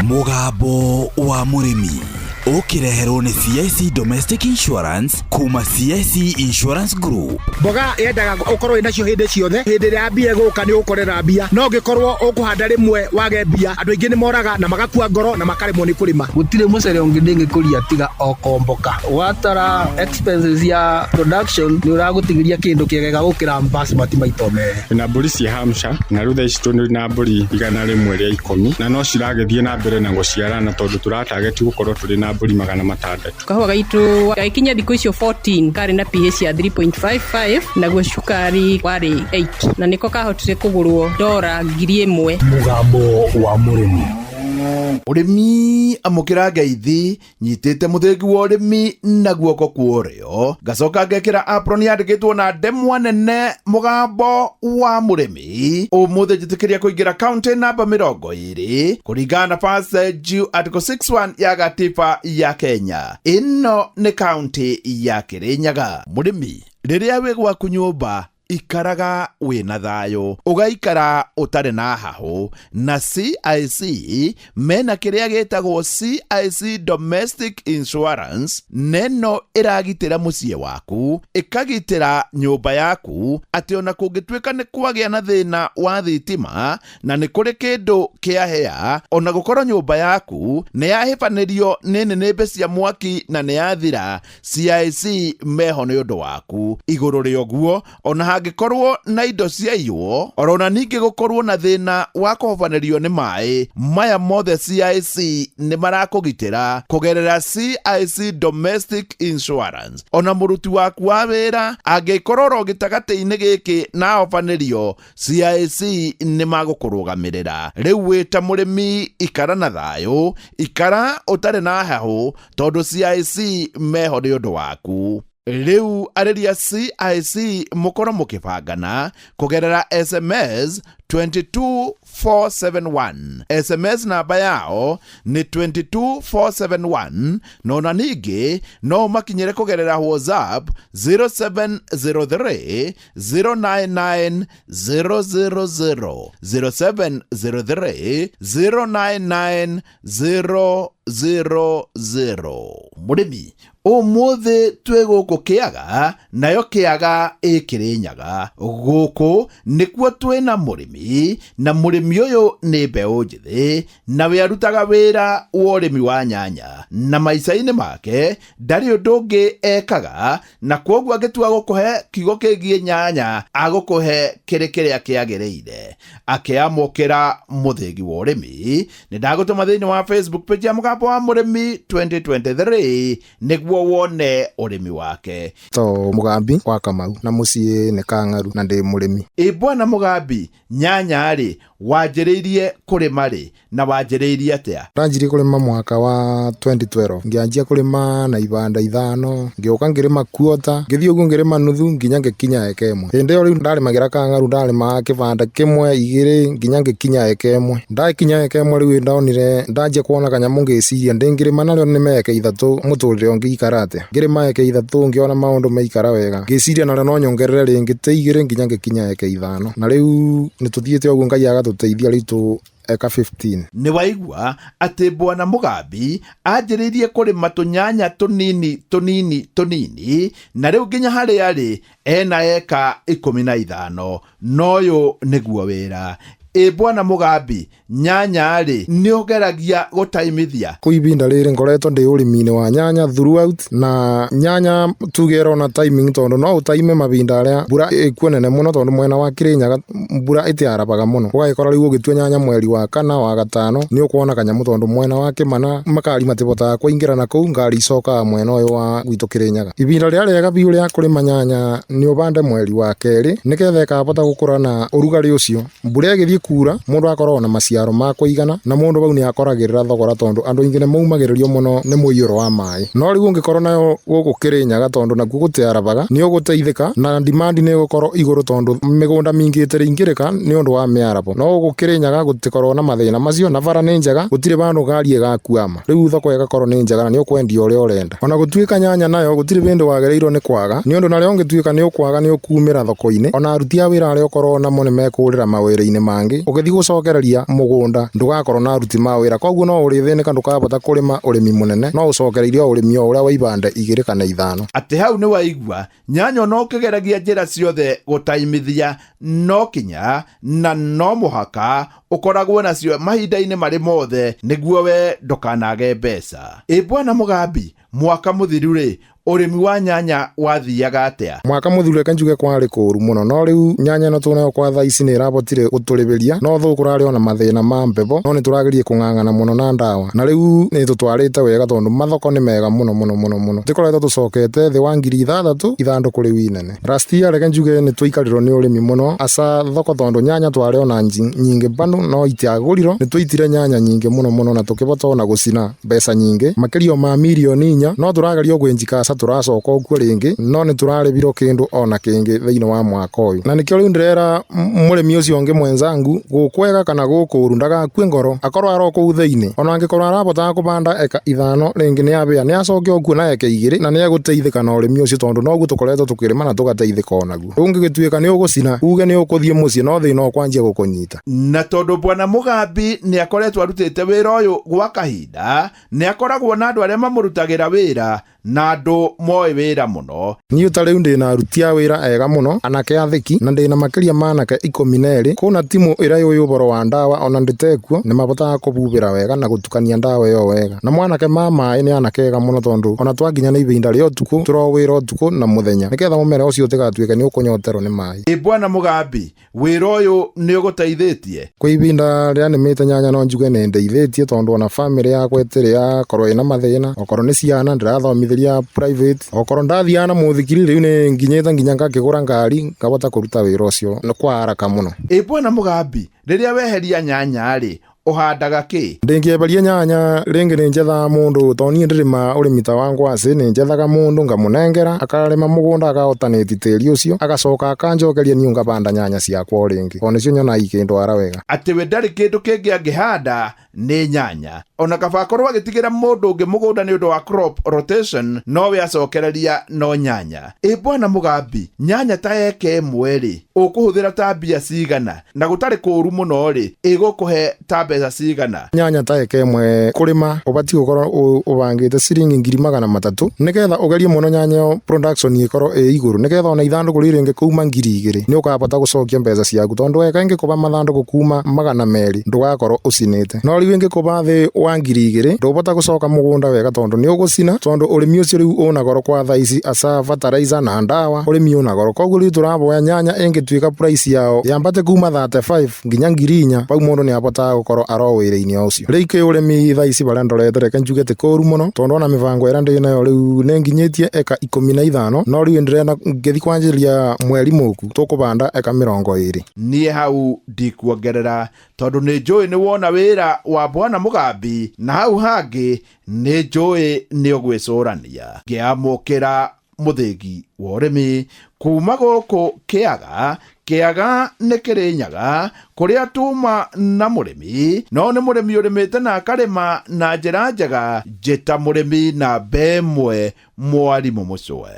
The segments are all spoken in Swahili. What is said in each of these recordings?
Mugambo wa Murimi ukireherwo ni CIC Domestic Insurance kuma CIC Insurance Group. Mboga yendaga ukorwo inacio hindi ciothe, hindi ria mbia guka ni ukorera mbia, no ngikorwo ukuhanda rimwe wage mbia, andu aingi ni moraga na magakua ngoro na makaremwo ni kurima. Gutire mucere ungi ndingikuria tiga okomboka. Watara expenses ya production ni uragutigiria kindu kiegega gukira basmati maito mere. Na mburi cia Hampshire na rutha ici tuni na mburi igana rimwe ria 10 na no ciragethie na mbere na guciarana tondu turatarget gukorwo turi na mburi 600. Kahua gaitu gaikinya thiku icio 14 kari na pH ya 3.55 naguo cukari wari 8 na niko kahotire kugurwo $1,000. Mugambo wa Murimi. Urimi amukira ngeithi nyitite muthengi wa urimi na guoko kuorio gacoka ngekira apron yandikitwo na ndemwa nene Mugambo wa Murimi umuthi njitikiria kuingira county namba 20 kuringana na passage article 61 ya gatiba ya Kenya. Ino ni county ya Kirinyaga. Murimi riria wi gwaku nyumba ikaraga wina thayo ugaikara utare na haho na CIC mena kiria gitagwo CIC Domestic Insurance neno iragitira mucie waku ikagitira nyumba yaku ati ona kungitwika ni kwagia na thina wa thitima na ni kuri kindu kiahea ona gukorwo nyumba yaku ni yahifanirio ni nembe cia mwaki na ni yathira CIC meho ni undu waku iguru rioguo ona angikorwo na indo ciaiywo orona ningi gukorwo na thina wa kuhobanirio ni mai maya mothe CIC ni marakugitira kugerera CIC Domestic Insurance. Ona muruti waku wa wira angikorwo gitagati-ini giki na hobanirio CIC ni magukurugamirira. Riu wita murimi ikara na thayo ikara utare na haho tondu CIC meho ni undu waku. Riu areria CIC mukoro mukibangana kugerera SMS 22471. SMS namba yao ni 22471 nona ningi no makinyere kugerera WhatsApp 0703 099 000 0703 099 000. Murimi umuthi tweguku kiaga nayo kiaga Kirinyaga guku nikuo twina murimi na murimi uyu ni mbeu njithi na we arutaga wira wa urimi wa nyanya na maica-ini make ndari undu ungi ekaga na kwoguo angitua gukuhe kiugo kigie nyanya agukuhe kiria kiagiriire akiamukira muthengi wa urimi. Ni ndagutuma thiini wa Facebook page ya Mugambo wa Murimi 2023 niguo wone urimi wake. To Mugambi wa Kamau na mucie ne Kangaru na ndi murimi. Bwana Mugambi nyanya ri wanjiriirie kurima ri na wanjiriirie atia? Ranjiri kurima mwaka wa 2012 ngianjia kurima na ibanda 5 ngioka ngirima kuota ngithio ugu ngirima nuthu nginya ngikinya eka imwe. Hindi yo riu ndarimagira Kangaru ndarima kibanda kimwe igiri nginya ngikinya eka imwe. Ndakinya eka imwe riu ndaonire ndanjia kuona kanyamu ngiciria ndingirima nario ni meka 3 muturire ngikara atia ngirima eka 3 ngiona maundu meikara wega ngiciria nario no nyongerere ringi te igiri nginya ngikinya eka 5 na riu nituthiete ugu ngai agatuteithia ritu eka 15. Ni waigua ati Bwana Mugambi anjiriirie kurima tunyanya tunini na riu nginya hari ari ena eka 15 noyo niguo wira. Bwana Mugambi nyanya ri ni ugeragia gutaimithia? Kuibinda riri ngoretwo ndi urimini wa nyanya throughout na nyanya tugero na timing tondu no utaime mabinda aria mbura ikuonene muno tondu mwena wa Kirinyaga mbura itiarabaga muno ugakora riu ugitue nyanya mweri wa 4 wa 5 ni ukuona kanyamu tondu mwena wa Kimana makari matibotaga kuingira na kuu ngari icoka mwena uyu wa gwitu Kirinyaga. Ibinda ria riega biu ria kurima nyanya ni ubande mweri wa 2 niketha ikabota gukura na urugari ucio mbura igithie kura mundu akorwo na maciaro ma kuigana na mundu bau ni akoragirira thogora tondu andu ingi ne maumagiririo muno ni muiyuro wa mai. No riu ungikorwo nayo guku Kirinyaga tondu naku gutiarabaga ni uguteithika na demand ni gukorwo iguru tondu migunda mingi itiringirika ni undu wa miarabo. No guku Kirinyaga gutikorwo na mathina macio na bara ni njega gutire bandu ngari igakuama riu thoko igakorwo ni njega na ni ukwendia uria urenda. Ona gutuika nyanya nayo gutire bindu wagereirwo ni kwaga ni undu nario ungituika ni ukwaga ni ukumira thoko-ini ona aruti a wira aria ukorwo namo ni mekurira mawira-ini mangi ringi ugithi gucokereria mugunda ndugakorwo na aruti ma wira koguo no urithĩnĩka ndukabota kurima urimi munene no ucokereirie urimi uria wa ibanda 2 kana 5 ati hau ni waigua nyanya no kigeragia njira ciothe gutaimithia no kinya na no muhaka ukoragwo nacio mahinda-inĩ marĩ mothe nĩguo we ndukanage mbeca. Bwana Mugambi, mwaka muthiru ri urimi wa nyanya wathiaga atia? Mwaka muthiru reke njuge kwari kuru muno no riu nyanya no tunayo kwa thaa ici ni irabotire guturibiria no thu kurari ona mathina ma mbevo no ni turagerie kung'ang'ana muno na ndawa na riu ni tutwarite wega tondu mathoko ni mega muno tikoretwo tucokete thi wa 6,000 ithanduku riu inene. Last year reke njuge ni twikarirwo ni urimi muno asa thoko tondu nyanya twari ona nyingi bando no itiagurirwo ni twitire nyanya nyingi muno na tukibota ona gucina mbeca nyingi makirio ma milioni 4 no turagerio gwenjika turacoka okuo ringi no ni turarebiro kindu ona kingi thiini wa mwaka uyu na nikio riu ndirera murimi ucio ngi mwenzangu gukwega kana gukuru ndagakue ngoro akorwo aroko thiini ona angikorwo arabota kubanda eka 5 ringi ni abia ni acoke okuo na eka 2 na ni aguteithika na urimi ucio tondu noguo tukoretwo tukirima na tugateithika onaguo ungigituika ni ugucina uge ni ukuthie mucie no thina okwanjia gukunyita. Na tondu Bwana Mugambi ni akoretwo arutite wira uyu gwa kahinda ni akoragwo na andu aria mamurutagira wira na andu moe wira muno. Niu ta riu ndina arutia wira ega muno anake athiki na ndina makiria manake 12 kuna timu ira yuyu uboro wa ndawa ona nditekuo ni mabotaga kububira wega na gutukania ndawa yo wega na mwanake mama ni anake ega muno tondu ona twaginya na ibinda rio tuku turowira utuku na muthenya niketha mumera ucio tigatuika ni ukunyotero ni mai. Bwana Mugambi, wira uyu ni uguteithitie kwa ibinda ria ni mite nyanya no njuge ni ndeithitie tondu ona family yakwa itiri ya korwo ina mathina okorwo ni ciana ndirathomithia private okorwo ndathiana muthikiri riu ni nginyeta nginya ngakigura ngari ngabota kuruta wira ucio no kwa haraka muno. Bwana Mugambi, riria weheria nyanya ri uhandaga ki? Ndingieberia nyanya ringi ni njetha mundu toni ndirima urimi ta wa ngwasi ni njethaga mundu ngamunengera akarima mugunda agaotaniti tiri ucio agacoka akanjokeria ni ngabanda nyanya ciakwa ringi ona cio nyona ikindu ara wega ati we ndari kindu kingi angihanda ni nyanya ona kaba korwo agitigira mundu ungi mugunda ni undu wa crop rotation no we acokereria no nyanya. Bwana Mugambi, nyanya ta eke mweri ukuhuthira ta mbia cigana na gutari kuru muno ri igukuhe ta mbeca cigana? Nyanya ta eke mwe kurima ubati gukorwo ubangite ciringi 300 niketha ugerie muno nyanya production ikorwo iguru niketha ona ithanduku riringi kuma 2,000 ni ukabota gucokia mbeca ciaku tondu eka ingi kuba mathanduku kuma 200 ndugakorwo ucinite no riu ingi kuba thi wa 2,000 ndubota gucoka mugunda wega tondu ni ugucina tondu urimi ucio riu una goro kwa thaici asa fertilizer na ndawa urimi una goro koguo riu turaboya nyanya ingituika price yao yambate kuma 35 nginya 4,000 pau mundu ni abota gukorwo aro wira-ini ucio riki urimi thaici bara ndorete reke njuge ti kuru muno tondu ona mibango ira ndi nayo riu ni nginyitie eka 15 no riu ndirena ngithi kwanjiria mweri muku tukubanda eka 20. Nie hau ndikuongerera tondu ni njui ni wona wira wa Bwana Mugambi na hau hangi ni njui ni ugwicurania ngiamukira muthingi wa urimi kuma guku Kiaga ni Kirinyaga kuria tuma na murimi no ni murimi urimite na akarima na njira njega njita murimi na bemwe mwarimu mucwe.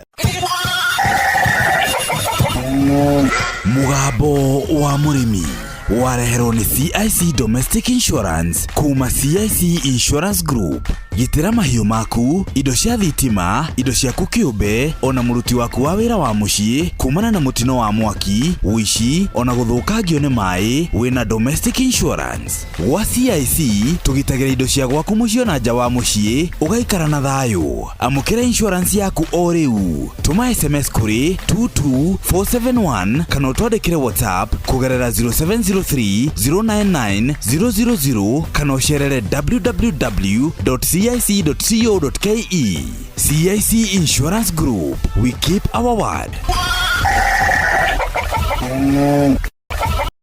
Mugambo wa murimi wareherwo ni CIC Domestic Insurance kuma CIC Insurance Group. Gitira mahiũ maku, indo cia thitima, indo ciaku kĩũmbe, ona mũruti waku wa wĩra wa mũciĩ kumana na mũtino wa mwaki, wici, ona gũthũkangio nĩ maĩ, wĩna Domestic Insurance. Gwa CIC tũgitagĩra indo cia gwaku mũciĩ na nja wa mũciĩ, ũgaikara na thayũ. Amũkĩra insurance yaku o rĩu. Tũma SMS kũrĩ 22471 kana ũtwandĩkĩre WhatsApp kũgerera 0703 099 000 kana ũcerere www.cic.co.ke. CIC Insurance Group. We keep our word.